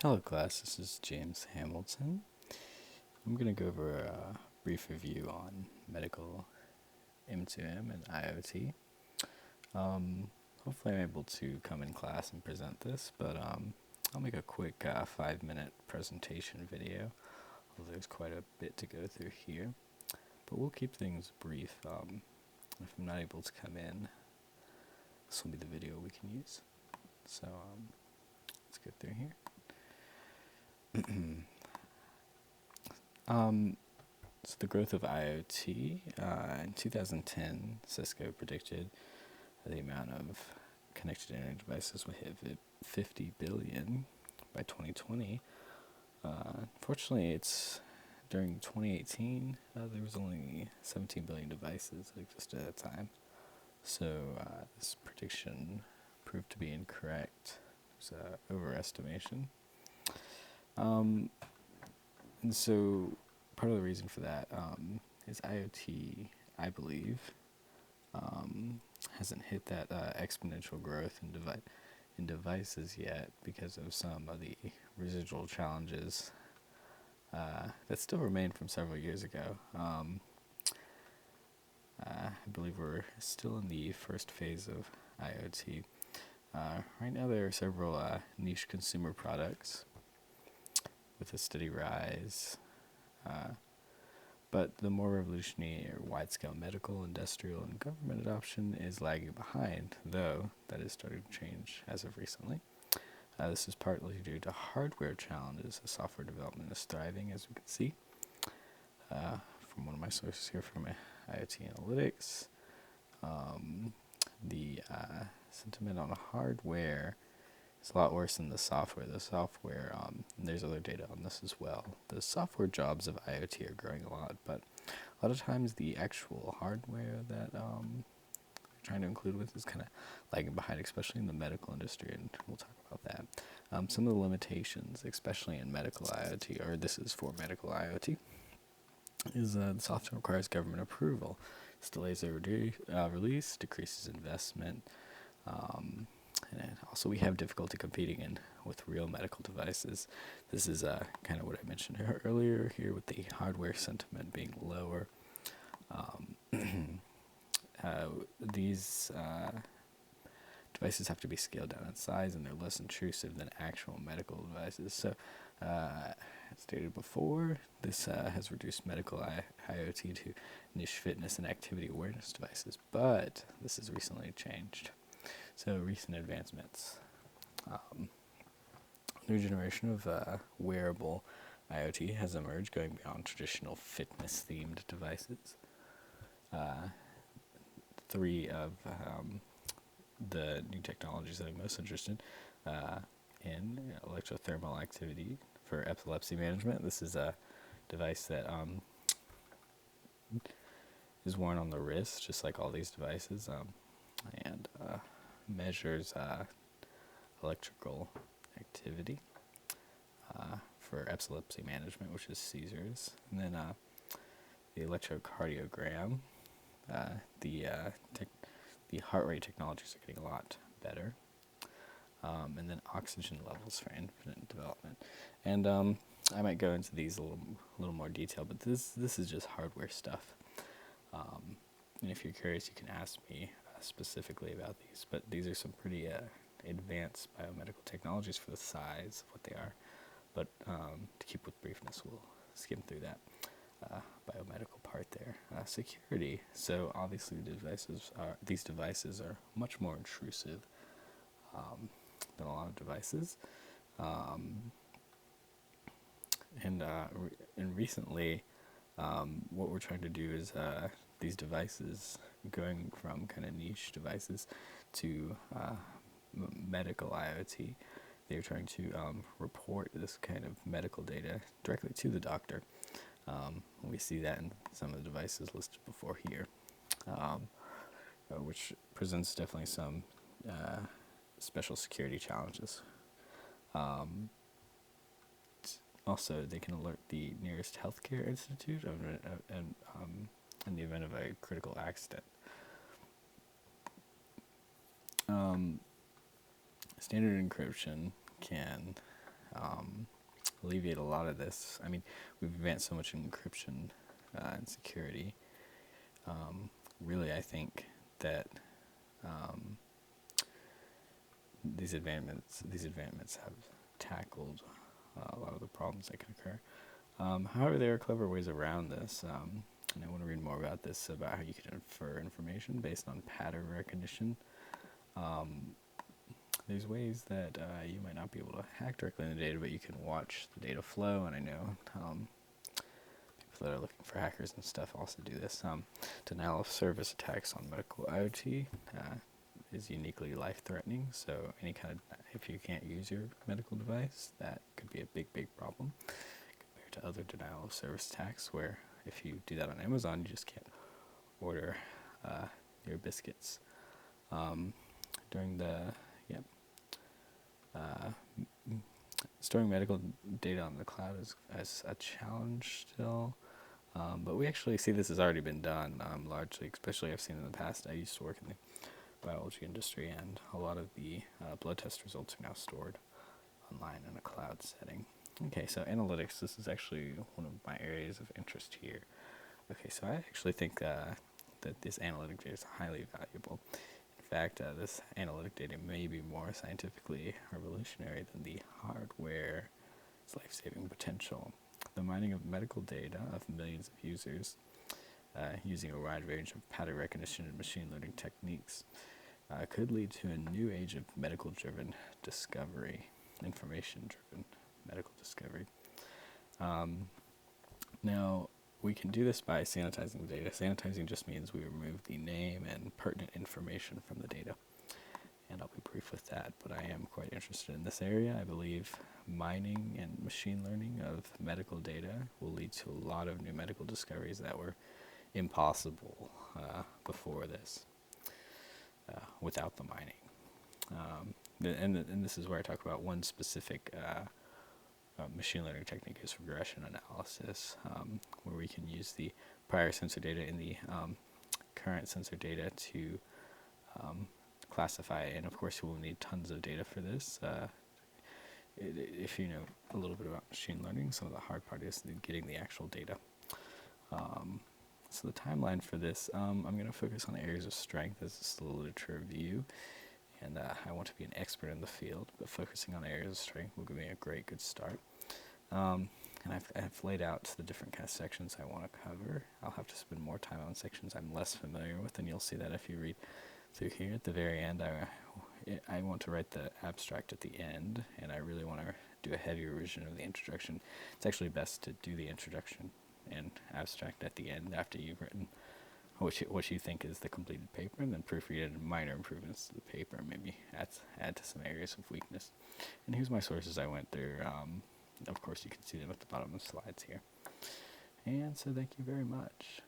Hello class, this is James Hamilton. I'm going to go over a brief review on medical M2M and IoT. Hopefully I'm able to come in class and present this, but I'll make a quick 5-minute presentation video, although there's quite a bit to go through here. But we'll keep things brief. If I'm not able to come in, this will be the video we can use. So let's go through here. So the growth of IoT, in 2010, Cisco predicted the amount of connected internet devices would hit 50 billion by 2020. Unfortunately, it's during 2018, there was only 17 billion devices that existed at the time. So this prediction proved to be incorrect. It was an overestimation. And so part of the reason for that is IoT, I believe, hasn't hit that exponential growth in devices yet because of some of the residual challenges that still remain from several years ago. I believe we're still in the first phase of IoT. Right now there are several niche consumer products with a steady rise. But the more revolutionary or wide-scale medical, industrial, and government adoption is lagging behind, though that is starting to change as of recently. This is partly due to hardware challenges as software development is thriving, as we can see. From one of my sources here from IoT Analytics, the sentiment on hardware is a lot worse than the software. The software, and there's other data on this as well. The software jobs of IoT are growing a lot, but a lot of times the actual hardware that they're trying to include with is kind of lagging behind, especially in the medical industry, and we'll talk about that. Some of the limitations, especially in medical IoT, or this is for medical IoT, is the software requires government approval. This delays the release, decreases investment, and also we have difficulty competing with real medical devices. This is kind of what I mentioned earlier here with the hardware sentiment being lower. These devices have to be scaled down in size, and they're less intrusive than actual medical devices. So, as stated before, this has reduced medical IoT to niche fitness and activity awareness devices, but this has recently changed. So, recent advancements. New generation of wearable IoT has emerged, going beyond traditional fitness-themed devices. Three of the new technologies that I'm most interested in electrothermal activity for epilepsy management. This is a device that is worn on the wrist, just like all these devices, and measures electrical activity for epilepsy management, which is seizures. And then the electrocardiogram, the heart rate technologies are getting a lot better. And then oxygen levels for infant development. And I might go into these a little more detail, but this is just hardware stuff. And if you're curious, you can ask me specifically about these. But these are some pretty advanced biomedical technologies for the size of what they are. But to keep with briefness, we'll skim through that biomedical part there. Security. So obviously these devices are much more intrusive than a lot of devices. And recently, what we're trying to do is these devices going from kind of niche devices to medical IoT. They're trying to report this kind of medical data directly to the doctor. We see that in some of the devices listed before here, which presents definitely some special security challenges. Also, they can alert the nearest healthcare institute in the event of a critical accident. Standard encryption can alleviate a lot of this. I mean, we've advanced so much in encryption and security. Really, I think that these advancements have tackled a lot of the problems that can occur. However, there are clever ways around this, and I want to read more about this, about how you can infer information based on pattern recognition. There's ways that you might not be able to hack directly in the data, but you can watch the data flow, and I know people that are looking for hackers and stuff also do this. Denial of service attacks on medical IoT is uniquely life-threatening, so if you can't use your medical device, that could be a big problem compared to other denial of service attacks, where if you do that on Amazon, you just can't order your biscuits. Storing medical data on the cloud is a challenge still, but we actually see this has already been done largely, especially I've seen in the past. I used to work in the biology industry, and a lot of the blood test results are now stored online in a cloud setting. Okay, so analytics, this is actually one of my areas of interest here. Okay, so I actually think that this analytic data is highly valuable. In fact, this analytic data may be more scientifically revolutionary than the hardware's life-saving potential. The mining of medical data of millions of users using a wide range of pattern recognition and machine learning techniques could lead to a new age of medical-driven discovery, information-driven medical discovery. Now, we can do this by sanitizing the data. Sanitizing just means we remove the name and pertinent information from the data. And I'll be brief with that, but I am quite interested in this area. I believe mining and machine learning of medical data will lead to a lot of new medical discoveries that were impossible before this, without the mining. And this is where I talk about one specific machine learning technique is regression analysis, where we can use the prior sensor data and the current sensor data to classify, and of course you will need tons of data for this. If you know a little bit about machine learning, some of the hard part is getting the actual data. So the timeline for this, I'm going to focus on areas of strength. This is the literature review, and I want to be an expert in the field, but focusing on areas of strength will give me a good start. And I've laid out the different kind of sections I want to cover. I'll have to spend more time on sections I'm less familiar with, and you'll see that if you read through here. At the very end, I want to write the abstract at the end, and I really want to do a heavier revision of the introduction. It's actually best to do the introduction and abstract at the end after you've written what you think is the completed paper, and then proofread and minor improvements to the paper, maybe add to some areas of weakness. And here's my sources I went through. Of course, you can see them at the bottom of the slides here. And so thank you very much.